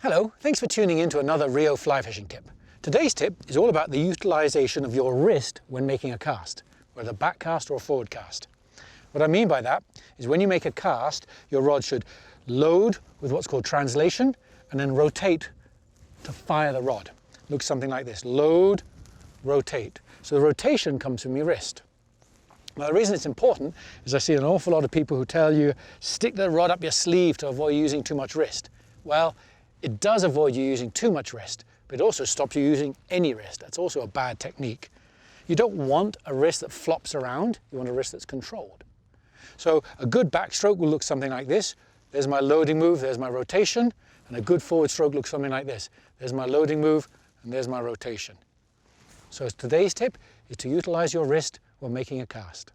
Hello, thanks for tuning in to another RIO Fly Fishing Tip. Today's tip is all about the utilisation of your wrist when making a cast, whether back cast or forward cast. What I mean by that is when you make a cast, your rod should load with what's called translation and then rotate to fire the rod. Looks something like this: load, rotate. So the rotation comes from your wrist. Now the reason it's important is I see an awful lot of people who tell you stick the rod up your sleeve to avoid using too much wrist. Well, it does avoid you using too much wrist, but it also stops you using any wrist. That's also a bad technique. You don't want a wrist that flops around, you want a wrist that's controlled. So a good backstroke will look something like this. There's my loading move, there's my rotation, and a good forward stroke looks something like this. There's my loading move, and there's my rotation. So today's tip is to utilize your wrist when making a cast.